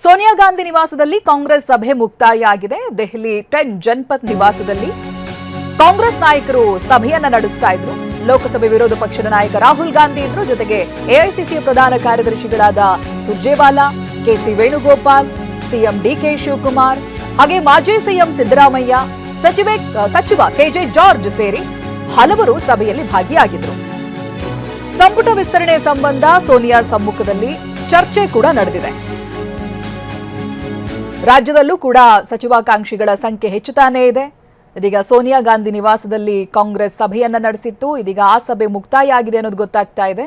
ಸೋನಿಯಾ ಗಾಂಧಿ ನಿವಾಸದಲ್ಲಿ ಕಾಂಗ್ರೆಸ್ ಸಭೆ ಮುಕ್ತಾಯ ಆಗಿದೆ. ದೆಹಲಿ 10 ಜನಪಥ್ ನಿವಾಸದಲ್ಲಿ ಕಾಂಗ್ರೆಸ್ ನಾಯಕರು ಸಭೆಯನ್ನ ನಡೆಸ್ತಾ ಇದ್ರು. ಲೋಕಸಭೆ ವಿರೋಧ ಪಕ್ಷದ ನಾಯಕ ರಾಹುಲ್ ಗಾಂಧಿ ಇದ್ರು. ಜೊತೆಗೆ ಎಐಸಿಸಿ ಪ್ರಧಾನ ಕಾರ್ಯದರ್ಶಿಗಳಾದ Surjewala, KC Venugopal, CM DK Shivakumar, ಹಾಗೆ ಮಾಜಿ ಸಿಎಂ ಸಿದ್ದರಾಮಯ್ಯ, ಸಚಿವ ಕೆಜೆ ಜಾರ್ಜ್ ಸೇರಿ ಹಲವರು ಸಭೆಯಲ್ಲಿ ಭಾಗಿಯಾಗಿದ್ರು. ಸಂಪುಟ ವಿಸ್ತರಣೆ ಸಂಬಂಧ ಸೋನಿಯಾ ಸಮ್ಮುಖದಲ್ಲಿ ಚರ್ಚೆ ಕೂಡ ನಡೆದಿದೆ. ರಾಜ್ಯದಲ್ಲೂ ಕೂಡ ಸಚಿವಾಕಾಂಕ್ಷಿಗಳ ಸಂಖ್ಯೆ ಹೆಚ್ಚುತ್ತಾನೇ ಇದೆ. ಇದೀಗ ಸೋನಿಯಾ ಗಾಂಧಿ ನಿವಾಸದಲ್ಲಿ ಕಾಂಗ್ರೆಸ್ ಸಭೆಯನ್ನ ನಡೆಸಿತ್ತು. ಇದೀಗ ಆ ಸಭೆ ಮುಕ್ತಾಯ ಆಗಿದೆ ಅನ್ನೋದು ಗೊತ್ತಾಗ್ತಾ ಇದೆ.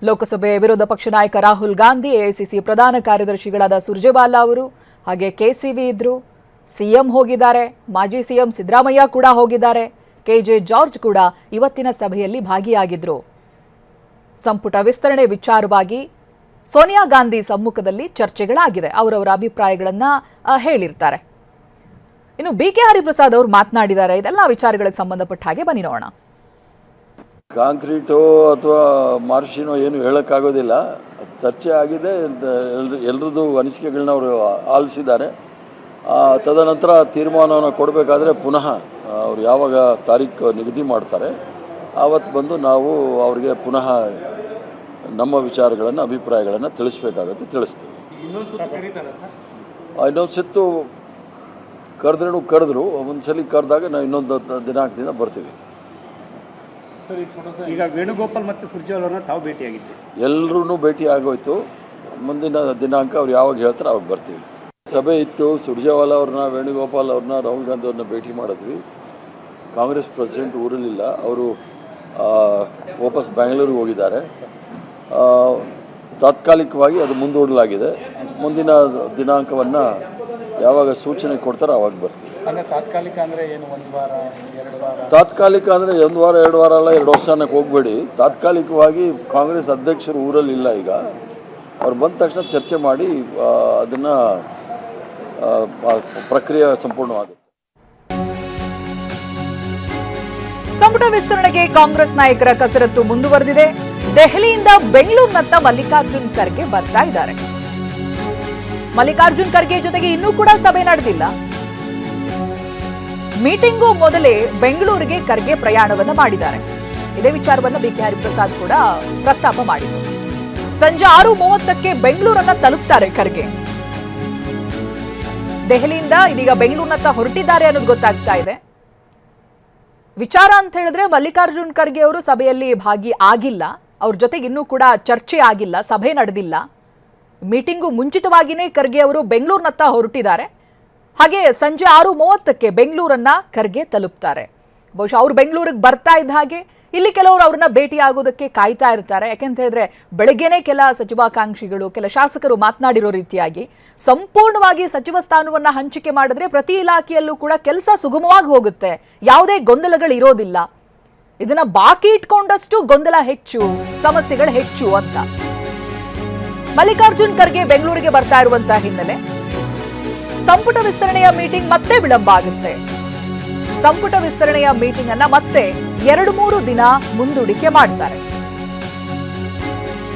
ಲೋಕಸಭೆ ವಿರೋಧ ಪಕ್ಷ ನಾಯಕ ರಾಹುಲ್ ಗಾಂಧಿ, ಎಐಸಿಸಿ ಪ್ರಧಾನ ಕಾರ್ಯದರ್ಶಿಗಳಾದ ಸುರ್ಜೇವಾಲಾ ಅವರು, ಹಾಗೆ ಕೆಸಿವಿ ಇದ್ರು, ಸಿಎಂ ಹೋಗಿದ್ದಾರೆ, ಮಾಜಿ ಸಿಎಂ ಸಿದ್ದರಾಮಯ್ಯ ಕೂಡ ಹೋಗಿದ್ದಾರೆ, ಕೆಜೆ ಜಾರ್ಜ್ ಕೂಡ ಇವತ್ತಿನ ಸಭೆಯಲ್ಲಿ ಭಾಗಿಯಾಗಿದ್ರು. ಸಂಪುಟ ವಿಸ್ತರಣೆ ವಿಚಾರವಾಗಿ ಸೋನಿಯಾ ಗಾಂಧಿ ಸಮ್ಮುಖದಲ್ಲಿ ಚರ್ಚೆಗಳಾಗಿದೆ. ಅವರವರ ಅಭಿಪ್ರಾಯಗಳನ್ನ ಹೇಳಿರ್ತಾರೆ. ಇನ್ನು ಬಿಕೆ ಹರಿಪ್ರಸಾದ್ ಅವರು ಮಾತನಾಡಿದ್ದಾರೆ. ಇದೆಲ್ಲ ವಿಚಾರಗಳಿಗೆ ಸಂಬಂಧಪಟ್ಟ ಹಾಗೆ ಬನ್ನಿ ನೋಡೋಣ. ಕಾಂಕ್ರೀಟೋ ಅಥವಾ ಮಾರ್ಷಿನೋ ಏನು ಹೇಳೋಕ್ಕಾಗೋದಿಲ್ಲ. ಚರ್ಚೆ ಆಗಿದೆ. ಎಲ್ಲರದ್ದು ಅನಿಸಿಕೆಗಳನ್ನ ಅವರು ಆಲಿಸಿದ್ದಾರೆ. ತದನಂತರ ತೀರ್ಮಾನವನ್ನು ಕೊಡಬೇಕಾದ್ರೆ ಪುನಃ ಅವರು ಯಾವಾಗ ತಾರೀಕು ನಿಗದಿ ಮಾಡ್ತಾರೆ ಆವತ್ತು ಬಂದು ನಾವು ಅವರಿಗೆ ಪುನಃ ನಮ್ಮ ವಿಚಾರಗಳನ್ನು, ಅಭಿಪ್ರಾಯಗಳನ್ನು ತಿಳಿಸ್ಬೇಕಾಗತ್ತೆ, ತಿಳಿಸ್ತೀವಿ. ಇನ್ನೊಂದು ಸುತ್ತು ಕರೆದ್ರು ಒಂದ್ಸಲಿ ಕರೆದಾಗ ನಾವು ಇನ್ನೊಂದು ದಿನಾಂಕದಿಂದ ಬರ್ತೀವಿ. ಈಗ ವೇಣುಗೋಪಾಲ್ ಮತ್ತು ಸುರ್ಜೇವಾಲಾ ತಾವು ಭೇಟಿಯಾಗಿದ್ದೆ, ಎಲ್ಲರೂ ಭೇಟಿ ಆಗೋಯ್ತು. ಮುಂದಿನ ದಿನಾಂಕ ಅವ್ರು ಯಾವಾಗ ಹೇಳ್ತಾರೆ ಅವಾಗ ಬರ್ತೀವಿ. ಸಭೆ ಇತ್ತು. ಸುರ್ಜೇವಾಲಾ ಅವ್ರನ್ನ, ವೇಣುಗೋಪಾಲ್ ಅವ್ರನ್ನ, ರಾಹುಲ್ ಗಾಂಧಿ ಅವ್ರನ್ನ ಭೇಟಿ ಮಾಡಿದ್ವಿ. ಕಾಂಗ್ರೆಸ್ ಪ್ರೆಸಿಡೆಂಟ್ ಊರಲ್ಲಿಲ್ಲ, ಅವರು ವಾಪಸ್ ಬೆಂಗಳೂರಿಗೆ ಹೋಗಿದ್ದಾರೆ. ತಾತ್ಕಾಲಿಕವಾಗಿ ಅದು ಮುಂದೂಡಲಾಗಿದೆ. ಮುಂದಿನ ದಿನಾಂಕವನ್ನು ಯಾವಾಗ ಸೂಚನೆ ಕೊಡ್ತಾರೋ ಆವಾಗ ಬರ್ತೀವಿ. ತಾತ್ಕಾಲಿಕ ಅಂದರೆ ಏನು, ಒಂದು ವಾರ, 2 ವಾರ? ತಾತ್ಕಾಲಿಕ ಅಂದರೆ 1 ವಾರ, 2 ವಾರ ಅಲ್ಲ, 2 ವರ್ಷ ಅನ್ನಕ್ಕೆ ಹೋಗಬೇಡಿ. ತಾತ್ಕಾಲಿಕವಾಗಿ ಕಾಂಗ್ರೆಸ್ ಅಧ್ಯಕ್ಷರು ಊರಲ್ಲಿಲ್ಲ. ಈಗ ಅವ್ರು ಬಂದ ತಕ್ಷಣ ಚರ್ಚೆ ಮಾಡಿ ಅದನ್ನು ಪ್ರಕ್ರಿಯೆ ಸಂಪೂರ್ಣವಾಗುತ್ತೆ. ಸಂಪುಟ ವಿಸ್ತರಣೆಗೆ ಕಾಂಗ್ರೆಸ್ ನಾಯಕರ ಕಸರತ್ತು ಮುಂದುವರೆದಿದೆ. ದೆಹಲಿಯಿಂದ ಬೆಂಗಳೂರಿನತ್ತ ಮಲ್ಲಿಕಾರ್ಜುನ್ ಖರ್ಗೆ ಬರ್ತಾ ಇದ್ದಾರೆ. ಮಲ್ಲಿಕಾರ್ಜುನ್ ಖರ್ಗೆ ಜೊತೆಗೆ ಇನ್ನೂ ಕೂಡ ಸಭೆ ನಡೆದಿಲ್ಲ. ಮೀಟಿಂಗು ಮೊದಲೇ ಬೆಂಗಳೂರಿಗೆ ಖರ್ಗೆ ಪ್ರಯಾಣವನ್ನ ಮಾಡಿದ್ದಾರೆ. ಇದೇ ವಿಚಾರವನ್ನು ಬಿಕೆ ಹರಿಪ್ರಸಾದ್ ಕೂಡ ಪ್ರಸ್ತಾಪ ಮಾಡಿದರು. ಸಂಜೆ 6:30ಕ್ಕೆ ಬೆಂಗಳೂರನ್ನ ತಲುಪ್ತಾರೆ ಖರ್ಗೆ. ದೆಹಲಿಯಿಂದ ಇದೀಗ ಬೆಂಗಳೂರಿನತ್ತ ಹೊರಟಿದ್ದಾರೆ ಅನ್ನೋದು ಗೊತ್ತಾಗ್ತಾ ಇದೆ. ವಿಚಾರ ಅಂತ ಹೇಳಿದ್ರೆ ಮಲ್ಲಿಕಾರ್ಜುನ್ ಖರ್ಗೆ ಅವರು ಸಭೆಯಲ್ಲಿ ಭಾಗಿ ಆಗಿಲ್ಲ. ಅವ್ರ ಜೊತೆಗೆ ಇನ್ನೂ ಕೂಡ ಚರ್ಚೆ ಆಗಿಲ್ಲ, ಸಭೆ ನಡೆದಿಲ್ಲ. ಮೀಟಿಂಗು ಮುಂಚಿತವಾಗಿಯೇ ಖರ್ಗೆ ಅವರು ಬೆಂಗಳೂರಿನತ್ತ ಹೊರಟಿದ್ದಾರೆ. ಹಾಗೆ ಸಂಜೆ 6:30ಕ್ಕೆ ಬೆಂಗಳೂರನ್ನ ಖರ್ಗೆ ತಲುಪ್ತಾರೆ. ಬಹುಶಃ ಅವರು ಬೆಂಗಳೂರಿಗೆ ಬರ್ತಾ ಇದ್ದ ಹಾಗೆ ಇಲ್ಲಿ ಕೆಲವರು ಅವ್ರನ್ನ ಭೇಟಿ ಆಗೋದಕ್ಕೆ ಕಾಯ್ತಾ ಇರ್ತಾರೆ. ಯಾಕೆಂತ ಹೇಳಿದ್ರೆ ಬೆಳಗ್ಗೆನೆ ಕೆಲ ಸಚಿವಾಕಾಂಕ್ಷಿಗಳು, ಕೆಲ ಶಾಸಕರು ಮಾತನಾಡಿರೋ ರೀತಿಯಾಗಿ ಸಂಪೂರ್ಣವಾಗಿ ಸಚಿವ ಸ್ಥಾನವನ್ನ ಹಂಚಿಕೆ ಮಾಡಿದ್ರೆ ಪ್ರತಿ ಇಲಾಖೆಯಲ್ಲೂ ಕೂಡ ಕೆಲಸ ಸುಗಮವಾಗಿ ಹೋಗುತ್ತೆ, ಯಾವುದೇ ಗೊಂದಲಗಳು ಇರೋದಿಲ್ಲ. ಇದನ್ನ ಬಾಕಿ ಇಟ್ಕೊಂಡಷ್ಟು ಗೊಂದಲ ಹೆಚ್ಚು, ಸಮಸ್ಯೆಗಳು ಹೆಚ್ಚು ಅಂತ ಮಲ್ಲಿಕಾರ್ಜುನ್ ಖರ್ಗೆ ಬೆಂಗಳೂರಿಗೆ ಬರ್ತಾ ಇರುವಂತಹ ಹಿನ್ನೆಲೆ ಸಂಪುಟ ವಿಸ್ತರಣೆಯ ಮೀಟಿಂಗ್ ಮತ್ತೆ ವಿಳಂಬ ಆಗುತ್ತೆ. ಸಂಪುಟ ವಿಸ್ತರಣೆಯ ಮೀಟಿಂಗ್ ಅನ್ನ ಮತ್ತೆ 2-3 ದಿನ ಮುಂದೂಡಿಕೆ ಮಾಡ್ತಾರೆ.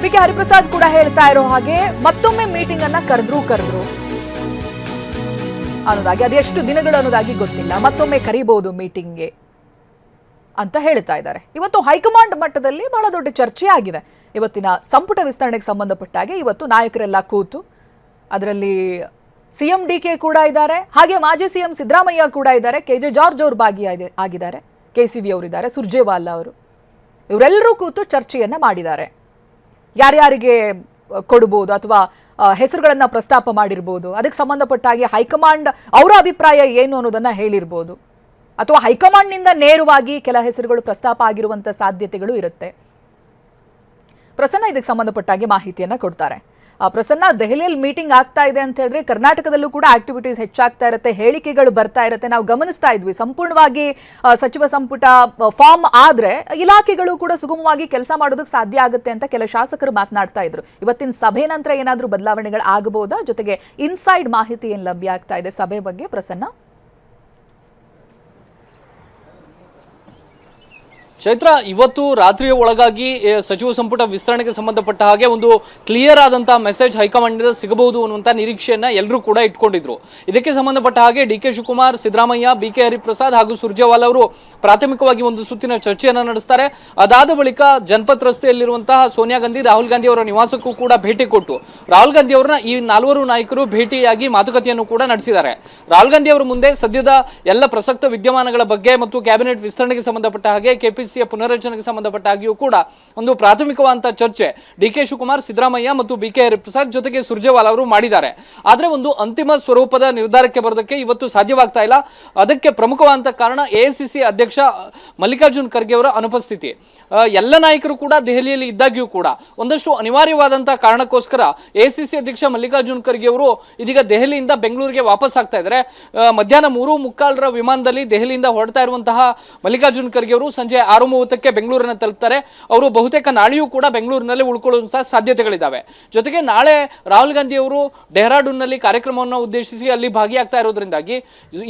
ಬಿಕೆ ಹರಿಪ್ರಸಾದ್ ಕೂಡ ಹೇಳ್ತಾ ಇರೋ ಹಾಗೆ ಮತ್ತೊಮ್ಮೆ ಮೀಟಿಂಗ್ ಅನ್ನ ಕರೆದ್ರು ಅನ್ನೋದಾಗಿ, ಅದೆಷ್ಟು ದಿನಗಳು ಅನ್ನೋದಾಗಿ ಗೊತ್ತಿಲ್ಲ, ಮತ್ತೊಮ್ಮೆ ಕರೀಬಹುದು ಮೀಟಿಂಗ್ಗೆ ಅಂತ ಹೇಳ್ತಾ ಇದ್ದಾರೆ. ಇವತ್ತು ಹೈಕಮಾಂಡ್ ಮಟ್ಟದಲ್ಲಿ ಬಹಳ ದೊಡ್ಡ ಚರ್ಚೆ ಆಗಿದೆ. ಇವತ್ತಿನ ಸಂಪುಟ ವಿಸ್ತರಣೆಗೆ ಸಂಬಂಧಪಟ್ಟ ಹಾಗೆ ಇವತ್ತು ನಾಯಕರೆಲ್ಲ ಕೂತು, ಅದರಲ್ಲಿ ಸಿಎಂ ಡಿಕೆ ಕೂಡ ಇದ್ದಾರೆ, ಹಾಗೆ ಮಾಜಿ ಸಿಎಂ ಸಿದ್ದರಾಮಯ್ಯ ಕೂಡ ಇದ್ದಾರೆ, ಕೆಜೆ ಜಾರ್ಜ್ ಅವರು ಭಾಗಿಯಾಗಿದ್ದಾರೆ, ಕೆಸಿವಿ ಅವರಿದ್ದಾರೆ, ಸುರ್ಜೇವಾಲಾ ಅವರು, ಇವರೆಲ್ಲರೂ ಕೂತು ಚರ್ಚೆಯನ್ನ ಮಾಡಿದ್ದಾರೆ. ಯಾರ್ಯಾರಿಗೆ ಕೊಡಬಹುದು ಅಥವಾ ಹೆಸರುಗಳನ್ನ ಪ್ರಸ್ತಾಪ ಮಾಡಿರ್ಬೋದು, ಅದಕ್ಕೆ ಸಂಬಂಧಪಟ್ಟ ಹಾಗೆ ಹೈಕಮಾಂಡ್ ಅವರ ಅಭಿಪ್ರಾಯ ಏನು ಅನ್ನೋದನ್ನ ಹೇಳಿರ್ಬೋದು, ಅಥವಾ ಹೈಕಮಾಂಡ್ನಿಂದ ನೇರವಾಗಿ ಕೆಲ ಹೆಸರುಗಳು ಪ್ರಸ್ತಾಪ ಆಗಿರುವಂತ ಸಾಧ್ಯತೆಗಳು ಇರುತ್ತೆ. ಪ್ರಸನ್ನ ಇದಕ್ಕೆ ಸಂಬಂಧಪಟ್ಟ ಹಾಗೆ ಮಾಹಿತಿಯನ್ನ ಕೊಡ್ತಾರೆ. ಪ್ರಸನ್ನ, ದೆಹಲಿಯಲ್ಲಿ ಮೀಟಿಂಗ್ ಆಗ್ತಾ ಇದೆ ಅಂತ ಹೇಳಿದ್ರೆ ಕರ್ನಾಟಕದಲ್ಲೂ ಕೂಡ ಆಕ್ಟಿವಿಟೀಸ್ ಹೆಚ್ಚಾಗ್ತಾ ಇರುತ್ತೆ, ಹೇಳಿಕೆಗಳು ಬರ್ತಾ ಇರುತ್ತೆ. ನಾವು ಗಮನಿಸ್ತಾ ಇದ್ವಿ, ಸಂಪೂರ್ಣವಾಗಿ ಸಚಿವ ಸಂಪುಟ ಫಾರ್ಮ್ ಆದ್ರೆ ಇಲಾಖೆಗಳು ಕೂಡ ಸುಗಮವಾಗಿ ಕೆಲಸ ಮಾಡೋದಕ್ಕೆ ಸಾಧ್ಯ ಆಗುತ್ತೆ ಅಂತ ಕೆಲ ಶಾಸಕರು ಮಾತನಾಡ್ತಾ ಇದ್ರು. ಇವತ್ತಿನ ಸಭೆ ನಂತರ ಏನಾದರೂ ಬದಲಾವಣೆಗಳು ಆಗಬಹುದಾ? ಜೊತೆಗೆ ಇನ್ಸೈಡ್ ಮಾಹಿತಿ ಏನು ಲಭ್ಯ ಆಗ್ತಾ ಇದೆ ಸಭೆ ಬಗ್ಗೆ ಪ್ರಸನ್ನ? ಚೈತ್ರ, ಇವತ್ತು ರಾತ್ರಿಯ ಒಳಗಾಗಿ ಸಚಿವ ಸಂಪುಟ ವಿಸ್ತರಣೆಗೆ ಸಂಬಂಧಪಟ್ಟ ಹಾಗೆ ಒಂದು ಕ್ಲಿಯರ್ ಆದಂತಹ ಮೆಸೇಜ್ ಹೈಕಮಾಂಡ್ ಸಿಗಬಹುದು ಅನ್ನುವಂಥ ನಿರೀಕ್ಷೆಯನ್ನ ಎಲ್ಲರೂ ಕೂಡ ಇಟ್ಕೊಂಡಿದ್ರು. ಇದಕ್ಕೆ ಸಂಬಂಧಪಟ್ಟ ಹಾಗೆ D K Shivakumar, Siddaramaiah, B K Hariprasad ಹಾಗೂ ಸುರ್ಜೇವಾಲಾ ಅವರು ಪ್ರಾಥಮಿಕವಾಗಿ ಒಂದು ಸುತ್ತಿನ ಚರ್ಚೆಯನ್ನ ನಡೆಸ್ತಾರೆ. ಅದಾದ ಬಳಿಕ ಜನಪತ್ ರಸ್ತೆಯಲ್ಲಿರುವಂತಹ ಸೋನಿಯಾ ಗಾಂಧಿ, ರಾಹುಲ್ ಗಾಂಧಿ ಅವರ ನಿವಾಸಕ್ಕೂ ಕೂಡ ಭೇಟಿ ಕೊಟ್ಟು ರಾಹುಲ್ ಗಾಂಧಿ ಅವರನ್ನ ಈ ನಾಲ್ವರು ನಾಯಕರು ಭೇಟಿಯಾಗಿ ಮಾತುಕತೆಯನ್ನು ಕೂಡ ನಡೆಸಿದ್ದಾರೆ. ರಾಹುಲ್ ಗಾಂಧಿ ಅವರ ಮುಂದೆ ಸದ್ಯದ ಎಲ್ಲ ಪ್ರಸಕ್ತ ವಿದ್ಯಮಾನಗಳ ಬಗ್ಗೆ ಮತ್ತು ಕ್ಯಾಬಿನೆಟ್ ವಿಸ್ತರಣೆಗೆ ಸಂಬಂಧಪಟ್ಟ ಹಾಗೆ ಕೆಪಿಸಿಸಿ ಪುನರ್ರಚನೆಗೆ ಸಂಬಂಧಪಟ್ಟ ಹಾಗೆಯೂ ಕೂಡ ಒಂದು ಪ್ರಾಥಮಿಕವಾದಂತಹ ಚರ್ಚೆ ಡಿ ಕೆ ಶಿವಕುಮಾರ್, ಸಿದ್ದರಾಮಯ್ಯ ಮತ್ತು ಬಿ ಕೆ ಹರಿಪ್ರಸಾದ್ ಜೊತೆಗೆ ಸುರ್ಜೇವಾಲಾ ಅವರು ಮಾಡಿದ್ದಾರೆ. ಆದ್ರೆ ಒಂದು ಅಂತಿಮ ಸ್ವರೂಪದ ನಿರ್ಧಾರಕ್ಕೆ ಬರೋದಕ್ಕೆ ಇವತ್ತು ಸಾಧ್ಯವಾಗ್ತಾ ಇಲ್ಲ. ಅದಕ್ಕೆ ಪ್ರಮುಖವಾದಂತಹ ಕಾರಣ ಎಐಸಿಸಿ ಅಧ್ಯಕ್ಷ ಮಲ್ಲಿಕಾರ್ಜುನ್ ಖರ್ಗೆ ಅವರ ಅನುಪಸ್ಥಿತಿ. ಎಲ್ಲ ನಾಯಕರು ಕೂಡ ದೆಹಲಿಯಲ್ಲಿ ಇದ್ದಾಗ್ಯೂ ಕೂಡ ಒಂದಷ್ಟು ಅನಿವಾರ್ಯವಾದಂತಹ ಕಾರಣಕ್ಕೋಸ್ಕರ ಎಐಸಿಸಿ ಅಧ್ಯಕ್ಷ ಮಲ್ಲಿಕಾರ್ಜುನ್ ಖರ್ಗೆ ಅವರು ಇದೀಗ ದೆಹಲಿಯಿಂದ ಬೆಂಗಳೂರಿಗೆ ವಾಪಸ್ ಆಗ್ತಾ ಇದ್ದಾರೆ. ಮಧ್ಯಾಹ್ನ 3:45 ವಿಮಾನದಲ್ಲಿ ದೆಹಲಿಯಿಂದ ಹೊರಡ್ತಾ ಇರುವಂತಹ ಮಲ್ಲಿಕಾರ್ಜುನ್ ಖರ್ಗೆ ಅವರು ಸಂಜೆ 6:30ಕ್ಕೆ ಬೆಂಗಳೂರನ್ನ ತಲುಪ್ತಾರೆ. ಅವರು ಬಹುತೇಕ ನಾಳೆಯೂ ಕೂಡ ಬೆಂಗಳೂರಿನಲ್ಲಿ ಉಳ್ಕೊಳ್ಳುವಂತಹ ಸಾಧ್ಯತೆಗಳಿದ್ದಾವೆ. ಜೊತೆಗೆ ನಾಳೆ ರಾಹುಲ್ ಗಾಂಧಿ ಅವರು ಡೆಹ್ರಾಡೂನ್ನಲ್ಲಿ ಕಾರ್ಯಕ್ರಮವನ್ನು ಉದ್ದೇಶಿಸಿ ಅಲ್ಲಿ ಭಾಗಿಯಾಗ್ತಾ ಇರೋದ್ರಿಂದಾಗಿ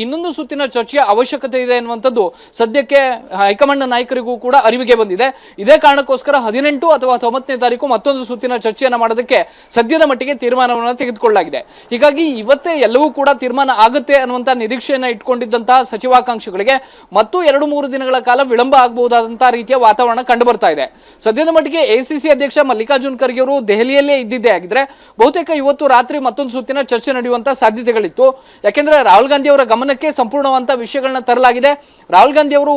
ಇನ್ನೊಂದು ಸುತ್ತಿನ ಚರ್ಚೆಯ ಅವಶ್ಯಕತೆ ಇದೆ ಎನ್ನುವಂಥದ್ದು ಸದ್ಯಕ್ಕೆ ಹೈಕಮಾಂಡ್ ನಾಯಕರಿಗೂ ಕೂಡ ಅರಿವಿಗೆ ಬಂದಿದೆ. ಇದೇ ಕಾರಣಕ್ಕೋಸ್ಕರ 18 ಅಥವಾ 19ನೇ ತಾರೀಕು ಮತ್ತೊಂದು ಸುತ್ತಿನ ಚರ್ಚೆಯನ್ನು ಮಾಡೋದಕ್ಕೆ ಸದ್ಯದ ಮಟ್ಟಿಗೆ ತೀರ್ಮಾನವನ್ನು ತೆಗೆದುಕೊಳ್ಳಲಾಗಿದೆ. ಹೀಗಾಗಿ ಇವತ್ತೇ ಎಲ್ಲವೂ ಕೂಡ ತೀರ್ಮಾನ ಆಗುತ್ತೆ ಅನ್ನುವಂಥ ನಿರೀಕ್ಷೆಯನ್ನು ಇಟ್ಕೊಂಡಿದ್ದಂತಹ ಸಚಿವಾಕಾಂಕ್ಷಿಗಳಿಗೆ ಮತ್ತು 2-3 ದಿನಗಳ ಕಾಲ ವಿಳಂಬ ಆಗಬಹುದಾದಂತಹ ರೀತಿಯ ವಾತಾವರಣ ಕಂಡು ಬರ್ತಾ ಇದೆ. ಸದ್ಯದ ಮಟ್ಟಿಗೆ ಎಐಸಿಸಿ ಅಧ್ಯಕ್ಷ ಮಲ್ಲಿಕಾರ್ಜುನ್ ಖರ್ಗೆ ಅವರು ದೆಹಲಿಯಲ್ಲೇ ಇದ್ದಿದ್ದೇ ಆಗಿದ್ರೆ ಬಹುತೇಕ ಇವತ್ತು ರಾತ್ರಿ ಮತ್ತೊಂದು ಸುತ್ತಿನ ಚರ್ಚೆ ನಡೆಯುವಂತಹ ಸಾಧ್ಯತೆಗಳಿತ್ತು. ಯಾಕೆಂದ್ರೆ ರಾಹುಲ್ ಗಾಂಧಿ ಅವರ ಗಮನಕ್ಕೆ ಸಂಪೂರ್ಣವಾದಂತಹ ವಿಷಯಗಳನ್ನ ತರಲಾಗಿದೆ. ರಾಹುಲ್ ಗಾಂಧಿ ಅವರು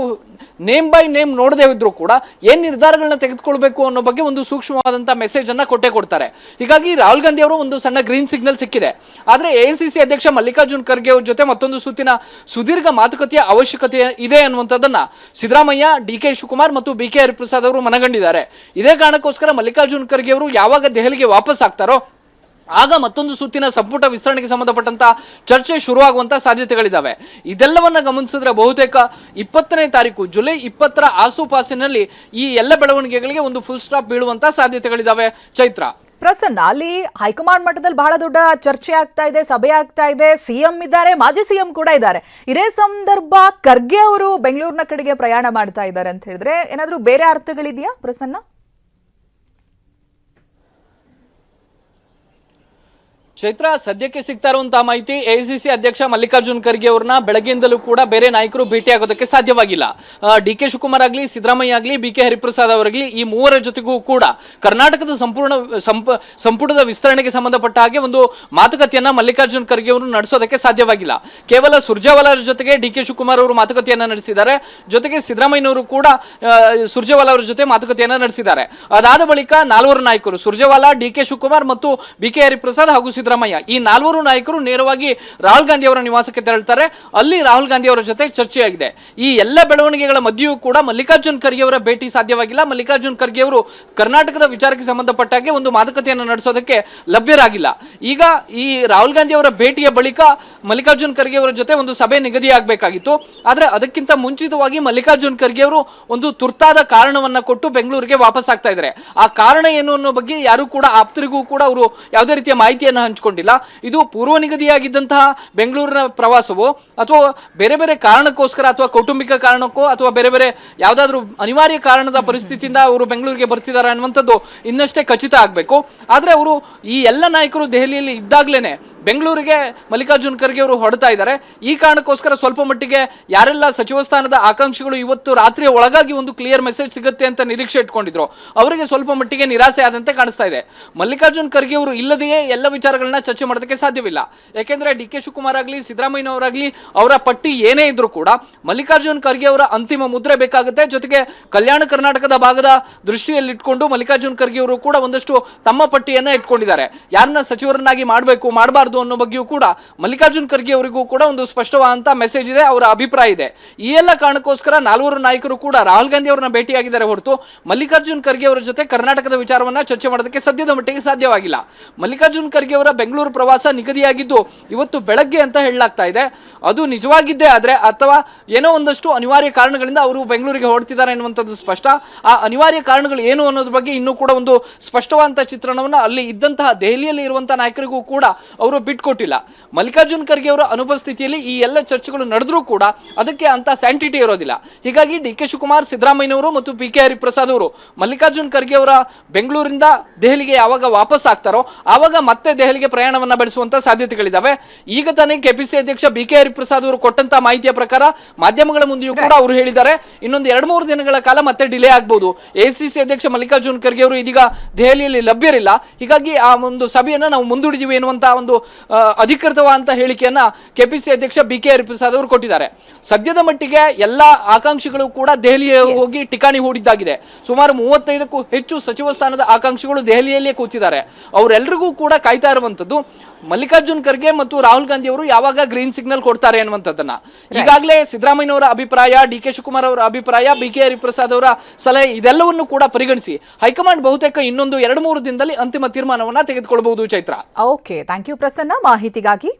ನೇಮ್ ಬೈ ನೇಮ್ ನೋಡದೇ ಇದ್ರು ಕೂಡ ಏನ್ ನಿರ್ಧಾರಗಳನ್ನ ತೆಗೆದುಕೊಳ್ಬೇಕು ಅನ್ನೋ ಬಗ್ಗೆ ಒಂದು ಸೂಕ್ಷ್ಮವಾದಂತಹ ಮೆಸೇಜ್ ಅನ್ನ ಕೊಡ್ತಾರೆ. ಹೀಗಾಗಿ ರಾಹುಲ್ ಗಾಂಧಿ ಅವರು ಒಂದು ಸಣ್ಣ ಗ್ರೀನ್ ಸಿಗ್ನಲ್ ಸಿಕ್ಕಿದೆ. ಆದ್ರೆ ಎಐಸಿಸಿ ಅಧ್ಯಕ್ಷ ಮಲ್ಲಿಕಾರ್ಜುನ್ ಖರ್ಗೆ ಅವ್ರ ಜೊತೆ ಮತ್ತೊಂದು ಸುತ್ತಿನ ಸುದೀರ್ಘ ಮಾತುಕತೆಯ ಅವಶ್ಯಕತೆ ಇದೆ ಅನ್ನುವಂಥದ್ದನ್ನ ಸಿದ್ದರಾಮಯ್ಯ, ಡಿ ಕೆ ಶಿವಕುಮಾರ್ ಮತ್ತು ಬಿ ಕೆ ಹರಿಪ್ರಸಾದ್ ಅವರು ಮನಗಂಡಿದ್ದಾರೆ. ಇದೇ ಕಾರಣಕ್ಕೋಸ್ಕರ ಮಲ್ಲಿಕಾರ್ಜುನ್ ಖರ್ಗೆ ಅವರು ಯಾವಾಗ ದೆಹಲಿಗೆ ವಾಪಸ್ ಆಗ್ತಾರೋ ಆಗ ಮತ್ತೊಂದು ಸುತ್ತಿನ ಸಂಪುಟ ವಿಸ್ತರಣೆಗೆ ಸಂಬಂಧಪಟ್ಟಂತ ಚರ್ಚೆ ಶುರುವಾಗುವಂತಹ ಸಾಧ್ಯತೆಗಳಿದ್ದಾವೆ. ಇದೆಲ್ಲವನ್ನ ಗಮನಿಸಿದ್ರೆ ಬಹುತೇಕ 20ನೇ ತಾರೀಕು ಜುಲೈ 20ರ ಆಸುಪಾಸಿನಲ್ಲಿ ಈ ಎಲ್ಲ ಬೆಳವಣಿಗೆಗಳಿಗೆ ಒಂದು ಫುಲ್ ಸ್ಟಾಪ್ ಬೀಳುವಂತಹ ಸಾಧ್ಯತೆಗಳಿದ್ದಾವೆ. ಚೈತ್ರ, ಪ್ರಸನ್ನ, ಅಲ್ಲಿ ಹೈಕಮಾಂಡ್ ಮಟ್ಟದಲ್ಲಿ ಬಹಳ ದೊಡ್ಡ ಚರ್ಚೆ ಆಗ್ತಾ ಇದೆ, ಸಭೆ ಆಗ್ತಾ ಇದೆ, ಸಿಎಂ ಇದ್ದಾರೆ, ಮಾಜಿ ಸಿಎಂ ಕೂಡ ಇದ್ದಾರೆ. ಇದೇ ಸಂದರ್ಭ ಖರ್ಗೆ ಅವರು ಬೆಂಗಳೂರಿನ ಕಡೆಗೆ ಪ್ರಯಾಣ ಮಾಡ್ತಾ ಇದ್ದಾರೆ ಅಂತ ಹೇಳಿದ್ರೆ ಏನಾದ್ರೂ ಬೇರೆ ಅರ್ಥಗಳಿದೆಯಾ ಪ್ರಸನ್ನ? ಚೈತ್ರ, ಸದ್ಯಕ್ಕೆ ಸಿಗ್ತಾ ಇರುವಂತಹ ಮಾಹಿತಿ ಎಐಸಿಸಿ ಅಧ್ಯಕ್ಷ ಮಲ್ಲಿಕಾರ್ಜುನ್ ಖರ್ಗೆ ಅವ್ರನ್ನ ಬೆಳಗ್ಗೆಯಿಂದಲೂ ಕೂಡ ಬೇರೆ ನಾಯಕರು ಭೇಟಿಯಾಗೋದಕ್ಕೆ ಸಾಧ್ಯವಾಗಿಲ್ಲ. ಡಿ ಕೆ ಶಿವಕುಮಾರ್ ಆಗಲಿ, ಸಿದ್ದರಾಮಯ್ಯ ಆಗಲಿ, ಬಿ ಕೆ ಹರಿಪ್ರಸಾದ್ ಅವರಾಗಲಿ ಈ ಮೂವರ ಜೊತೆಗೂ ಕೂಡ ಕರ್ನಾಟಕದ ಸಂಪುಟದ ವಿಸ್ತರಣೆಗೆ ಸಂಬಂಧಪಟ್ಟ ಹಾಗೆ ಒಂದು ಮಾತುಕತೆಯನ್ನ ಮಲ್ಲಿಕಾರ್ಜುನ್ ಖರ್ಗೆ ಅವರು ನಡೆಸೋದಕ್ಕೆ ಸಾಧ್ಯವಾಗಿಲ್ಲ. ಕೇವಲ ಸುರ್ಜೇವಾಲಾ ಅವರ ಜೊತೆಗೆ ಡಿ ಕೆ ಶಿವಕುಮಾರ್ ಅವರು ಮಾತುಕತೆಯನ್ನ ನಡೆಸಿದ್ದಾರೆ. ಜೊತೆಗೆ ಸಿದ್ದರಾಮಯ್ಯನವರು ಕೂಡ ಸುರ್ಜೇವಾಲಾ ಅವರ ಜೊತೆ ಮಾತುಕತೆಯನ್ನ ನಡೆಸಿದ್ದಾರೆ. ಅದಾದ ಬಳಿಕ ನಾಲ್ವರು ನಾಯಕರು ಸುರ್ಜೇವಾಲಾ, ಡಿ ಕೆ ಶಿವಕುಮಾರ್ ಮತ್ತು ಬಿ ಕೆ ಹರಿಪ್ರಸಾದ್ ಹಾಗೂ ಸಿದ್ದರಾಮಯ್ಯ ಈ ನಾಲ್ವರು ನಾಯಕರು ನೇರವಾಗಿ ರಾಹುಲ್ ಗಾಂಧಿ ಅವರ ನಿವಾಸಕ್ಕೆ ತೆರಳುತ್ತಾರೆ. ಅಲ್ಲಿ ರಾಹುಲ್ ಗಾಂಧಿ ಅವರ ಜೊತೆ ಚರ್ಚೆಯಾಗಿದೆ. ಈ ಎಲ್ಲ ಬೆಳವಣಿಗೆಗಳ ಮಧ್ಯೆಯೂ ಕೂಡ ಮಲ್ಲಿಕಾರ್ಜುನ್ ಖರ್ಗೆ ಅವರ ಭೇಟಿ ಸಾಧ್ಯವಾಗಿಲ್ಲ. ಮಲ್ಲಿಕಾರ್ಜುನ್ ಖರ್ಗೆ ಅವರು ಕರ್ನಾಟಕದ ವಿಚಾರಕ್ಕೆ ಸಂಬಂಧಪಟ್ಟಾಗೆ ಒಂದು ಮಾತುಕತೆಯನ್ನು ನಡೆಸೋದಕ್ಕೆ ಲಭ್ಯರಾಗಿಲ್ಲ. ಈಗ ಈ ರಾಹುಲ್ ಗಾಂಧಿ ಅವರ ಭೇಟಿಯ ಬಳಿಕ ಮಲ್ಲಿಕಾರ್ಜುನ್ ಖರ್ಗೆ ಅವರ ಜೊತೆ ಒಂದು ಸಭೆ ನಿಗದಿಯಾಗಬೇಕಾಗಿತ್ತು. ಆದ್ರೆ ಅದಕ್ಕಿಂತ ಮುಂಚಿತವಾಗಿ ಮಲ್ಲಿಕಾರ್ಜುನ್ ಖರ್ಗೆ ಅವರು ಒಂದು ತುರ್ತಾದ ಕಾರಣವನ್ನ ಕೊಟ್ಟು ಬೆಂಗಳೂರಿಗೆ ವಾಪಸ್ ಆಗ್ತಾ ಇದ್ದಾರೆ. ಆ ಕಾರಣ ಏನು ಅನ್ನೋ ಬಗ್ಗೆ ಯಾರು ಕೂಡ ಆಪ್ತರಿಗೂ ಕೂಡ ಅವರು ಯಾವುದೇ ರೀತಿಯ ಮಾಹಿತಿಯನ್ನು ಹಂಚಿಕೊಂಡಿಲ್ಲ. ಇದು ಪೂರ್ವ ನಿಗದಿಯಾಗಿದ್ದಂತಹ ಬೆಂಗಳೂರಿನ ಪ್ರವಾಸವೋ ಅಥವಾ ಬೇರೆ ಬೇರೆ ಕಾರಣಕ್ಕೋಸ್ಕರ ಅಥವಾ ಕೌಟುಂಬಿಕ ಕಾರಣಕ್ಕೋ ಅಥವಾ ಬೇರೆ ಬೇರೆ ಯಾವುದಾದ್ರೂ ಅನಿವಾರ್ಯ ಕಾರಣದ ಪರಿಸ್ಥಿತಿಯಿಂದ ಅವರು ಬೆಂಗಳೂರಿಗೆ ಬರ್ತಿದ್ದಾರೆ ಅನ್ನುವಂಥದ್ದು ಇನ್ನಷ್ಟೇ ಖಚಿತ ಆಗಬೇಕು. ಆದ್ರೆ ಅವರು ಈ ಎಲ್ಲ ನಾಯಕರು ದೆಹಲಿಯಲ್ಲಿ ಇದ್ದಾಗ್ಲೇನೆ ಬೆಂಗಳೂರಿಗೆ ಮಲ್ಲಿಕಾರ್ಜುನ್ ಖರ್ಗೆ ಅವರು ಹೊರಡ್ತಾ ಇದ್ದಾರೆ. ಈ ಕಾರಣಕ್ಕೋಸ್ಕರ ಸ್ವಲ್ಪ ಮಟ್ಟಿಗೆ ಯಾರೆಲ್ಲ ಸಚಿವ ಸ್ಥಾನದ ಆಕಾಂಕ್ಷಿಗಳು ಇವತ್ತು ರಾತ್ರಿಯ ಒಳಗಾಗಿ ಒಂದು ಕ್ಲಿಯರ್ ಮೆಸೇಜ್ ಸಿಗುತ್ತೆ ಅಂತ ನಿರೀಕ್ಷೆ ಇಟ್ಕೊಂಡಿದ್ರು ಅವರಿಗೆ ಸ್ವಲ್ಪ ಮಟ್ಟಿಗೆ ನಿರಾಸೆ ಆದಂತೆ ಕಾಣಿಸ್ತಾ ಇದೆ. ಮಲ್ಲಿಕಾರ್ಜುನ್ ಖರ್ಗೆ ಅವರು ಇಲ್ಲದೆಯೇ ಎಲ್ಲ ವಿಚಾರಗಳನ್ನ ಚರ್ಚೆ ಮಾಡೋದಕ್ಕೆ ಸಾಧ್ಯವಿಲ್ಲ. ಯಾಕೆಂದ್ರೆ ಡಿ ಕೆ ಶಿವಕುಮಾರ್ ಆಗಲಿ, ಸಿದ್ದರಾಮಯ್ಯನವರಾಗ್ಲಿ ಅವರ ಪಟ್ಟಿ ಏನೇ ಇದ್ರೂ ಕೂಡ ಮಲ್ಲಿಕಾರ್ಜುನ್ ಖರ್ಗೆ ಅವರ ಅಂತಿಮ ಮುದ್ರೆ ಬೇಕಾಗುತ್ತೆ. ಜೊತೆಗೆ ಕಲ್ಯಾಣ ಕರ್ನಾಟಕದ ಭಾಗದ ದೃಷ್ಟಿಯಲ್ಲಿಟ್ಕೊಂಡು ಮಲ್ಲಿಕಾರ್ಜುನ್ ಖರ್ಗೆ ಅವರು ಕೂಡ ಒಂದಷ್ಟು ತಮ್ಮ ಪಟ್ಟಿಯನ್ನ ಇಟ್ಕೊಂಡಿದ್ದಾರೆ. ಯಾರನ್ನ ಸಚಿವರನ್ನಾಗಿ ಮಾಡಬೇಕು, ಮಾಡಬಾರ್ದು ಅನ್ನೋ ಬಗ್ಗೆಯೂ ಕೂಡ ಮಲ್ಲಿಕಾರ್ಜುನ್ ಖರ್ಗೆ ಅವರಿಗೂ ಕೂಡ ಒಂದು ಸ್ಪಷ್ಟವಾದಂತಹ ಮೆಸೇಜ್ ಇದೆ, ಅವರ ಅಭಿಪ್ರಾಯ ಇದೆ. ಈ ಎಲ್ಲ ಕಾರಣಕ್ಕೋಸ್ಕರ ನಾಲ್ವರು ನಾಯಕರು ಕೂಡ ರಾಹುಲ್ ಗಾಂಧಿ ಅವರನ್ನ ಭೇಟಿಯಾಗಿದ್ದಾರೆ ಹೊರತು ಮಲ್ಲಿಕಾರ್ಜುನ್ ಖರ್ಗೆ ಅವರ ಜೊತೆ ಕರ್ನಾಟಕದ ವಿಚಾರವನ್ನ ಚರ್ಚೆ ಮಾಡೋದಕ್ಕೆ ಸದ್ಯದ ಮಟ್ಟಿಗೆ ಸಾಧ್ಯವಾಗಿಲ್ಲ. ಮಲ್ಲಿಕಾರ್ಜುನ್ ಖರ್ಗೆ ಅವರ ಬೆಂಗಳೂರು ಪ್ರವಾಸ ನಿಗದಿಯಾಗಿದ್ದು ಇವತ್ತು ಬೆಳಗ್ಗೆ ಅಂತ ಹೇಳಲಾಗ್ತಾ ಇದೆ. ಅದು ನಿಜವಾಗಿದ್ದೇ ಆದ್ರೆ ಅಥವಾ ಏನೋ ಒಂದಷ್ಟು ಅನಿವಾರ್ಯ ಕಾರಣಗಳಿಂದ ಅವರು ಬೆಂಗಳೂರಿಗೆ ಹೊರಡ್ತಿದ್ದಾರೆ ಎನ್ನುವಂಥದ್ದು ಸ್ಪಷ್ಟ. ಆ ಅನಿವಾರ್ಯ ಕಾರಣಗಳು ಏನು ಅನ್ನೋದ್ರ ಬಗ್ಗೆ ಇನ್ನೂ ಕೂಡ ಒಂದು ಸ್ಪಷ್ಟವಾದಂತಹ ಚಿತ್ರಣವನ್ನ ಅಲ್ಲಿ ಇದ್ದಂತಹ ದೆಹಲಿಯಲ್ಲಿ ಇರುವಂತಹ ನಾಯಕರಿಗೂ ಕೂಡ ಅವರು ಬಿಟ್ಕೊಟ್ಟಿಲ್ಲ. ಮಲ್ಲಿಕಾರ್ಜುನ್ ಖರ್ಗೆ ಅವರ ಅನುಪಸ್ಥಿತಿಯಲ್ಲಿ ಈ ಎಲ್ಲ ಚರ್ಚೆಗಳು ನಡೆದ್ರೂ ಕೂಡ ಅದಕ್ಕೆ ಅಂತ ಸ್ಯಾಂಟಿಟಿ ಇರೋದಿಲ್ಲ. ಹೀಗಾಗಿ ಡಿ ಕೆ ಶಿವಕುಮಾರ್, ಸಿದ್ದರಾಮಯ್ಯನವರು ಮತ್ತು ಪಿ ಕೆ ಹರಿಪ್ರಸಾದ್ ಅವರು ಮಲ್ಲಿಕಾರ್ಜುನ್ ಖರ್ಗೆ ಅವರ ಬೆಂಗಳೂರಿಂದ ದೆಹಲಿಗೆ ಯಾವಾಗ ವಾಪಸ್ ಆಗ್ತಾರೋ ಆವಾಗ ಮತ್ತೆ ದೆಹಲಿಗೆ ಪ್ರಯಾಣವನ್ನ ಬೆಳೆಸುವಂತ ಸಾಧ್ಯತೆಗಳಿದಾವೆ. ಈಗ ತಾನೇ ಕೆಪಿಸಿ ಅಧ್ಯಕ್ಷ ಬಿ ಕೆ ಹರಿಪ್ರಸಾದ್ ಅವರು ಕೊಟ್ಟಂತ ಮಾಹಿತಿಯ ಪ್ರಕಾರ ಮಾಧ್ಯಮಗಳ ಮುಂದೆಯೂ ಕೂಡ ಅವರು ಹೇಳಿದ್ದಾರೆ, ಇನ್ನೊಂದು 2-3 ದಿನಗಳ ಕಾಲ ಮತ್ತೆ ಡಿಲೇ ಆಗಬಹುದು. ಎಸಿಸಿ ಅಧ್ಯಕ್ಷ ಮಲ್ಲಿಕಾರ್ಜುನ್ ಖರ್ಗೆ ಅವರು ಇದೀಗ ದೆಹಲಿಯಲ್ಲಿ ಲಭ್ಯರಿಲ್ಲ, ಹೀಗಾಗಿ ಆ ಒಂದು ಸಭೆಯನ್ನ ನಾವು ಮುಂದೂಡಿದೀವಿ ಎನ್ನುವಂತಹ ಒಂದು ಅಧಿಕೃತವಾದಂತ ಹೇಳಿಕೆಯನ್ನ ಕೆಪಿಸಿ ಅಧ್ಯಕ್ಷ ಬಿ ಕೆ ಹರಿಪ್ರಸಾದ್ ಅವರು ಕೊಟ್ಟಿದ್ದಾರೆ. ಸದ್ಯದ ಮಟ್ಟಿಗೆ ಎಲ್ಲಾ ಆಕಾಂಕ್ಷಿಗಳು ಕೂಡ ದೆಹಲಿಗೆ ಹೋಗಿ ಠಿಕಾಣಿ ಹೂಡಿದ್ದಾಗಿದೆ. ಸುಮಾರು 35ಕ್ಕೂ ಹೆಚ್ಚು ಸಚಿವ ಸ್ಥಾನದ ಆಕಾಂಕ್ಷಿಗಳು ದೆಹಲಿಯಲ್ಲೇ ಕೂತಿದ್ದಾರೆ. ಅವರೆಲ್ಲರಿಗೂ ಕೂಡ ಕಾಯ್ತಾ ಇರುವಂತದ್ದು ಮಲ್ಲಿಕಾರ್ಜುನ್ ಖರ್ಗೆ ಮತ್ತು ರಾಹುಲ್ ಗಾಂಧಿ ಅವರು ಯಾವಾಗ ಗ್ರೀನ್ ಸಿಗ್ನಲ್ ಕೊಡ್ತಾರೆ ಅನ್ನುವಂಥದ್ದನ್ನ. ಈಗಾಗಲೇ ಸಿದ್ದರಾಮಯ್ಯನವರ ಅಭಿಪ್ರಾಯ, ಡಿ ಕೆ ಶಿವಕುಮಾರ್ ಅವರ ಅಭಿಪ್ರಾಯ, ಬಿ ಕೆ ಹರಿಪ್ರಸಾದ್ ಅವರ ಸಲಹೆ ಇದೆಲ್ಲವನ್ನು ಕೂಡ ಪರಿಗಣಿಸಿ ಹೈಕಮಾಂಡ್ ಬಹುತೇಕ ಇನ್ನೊಂದು 2-3 ದಿನದಲ್ಲಿ ಅಂತಿಮ ತೀರ್ಮಾನವನ್ನ ತೆಗೆದುಕೊಳ್ಳಬಹುದು. Chaitra. Okay, thank you Prasanna ಮಾಹಿತಿಗಾಗಿ.